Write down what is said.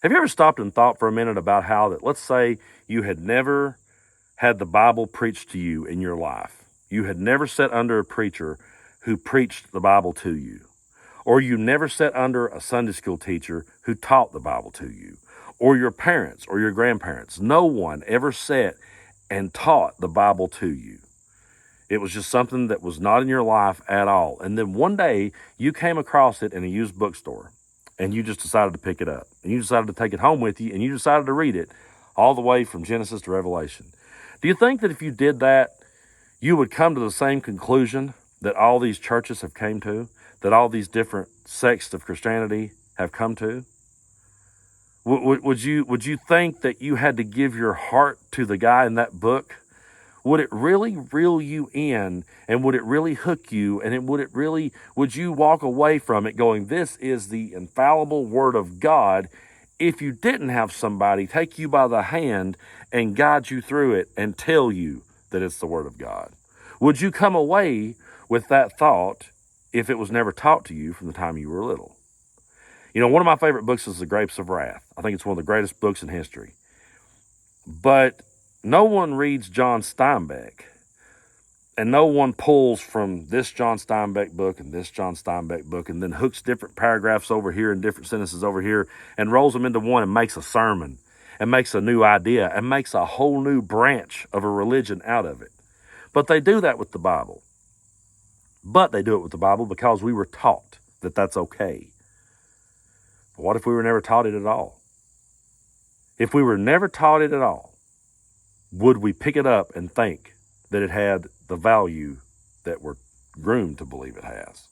Have you ever stopped and thought for a minute about how that, let's say you had never had the Bible preached to you in your life. You had never sat under a preacher who preached the Bible to you. Or you never sat under a Sunday school teacher who taught the Bible to you. Or your parents or your grandparents. No one ever sat and taught the Bible to you. It was just something that was not in your life at all. And then one day you came across it in a used bookstore and you just decided to pick it up. And you decided to take it home with you and you decided to read it all the way from Genesis to Revelation. Do you think that if you did that, you would come to the same conclusion that all these churches have came to, that all these different sects of Christianity have come to? Would you think that you had to give your heart to the guy in that book? Would it really reel you in, and would it really hook you, and would you walk away from it going, this is the infallible word of God, if you didn't have somebody take you by the hand and guide you through it and tell you that it's the word of God? Would you come away with that thought if it was never taught to you from the time you were little? You know, one of my favorite books is The Grapes of Wrath. I think it's one of the greatest books in history. But no one reads John Steinbeck, and no one pulls from this John Steinbeck book and this John Steinbeck book and then hooks different paragraphs over here and different sentences over here and rolls them into one and makes a sermon and makes a new idea and makes a whole new branch of a religion out of it. But they do that with the Bible. But they do it with the Bible because we were taught that that's okay. But what if we were never taught it at all? If we were never taught it at all, would we pick it up and think that it had the value that we're groomed to believe it has?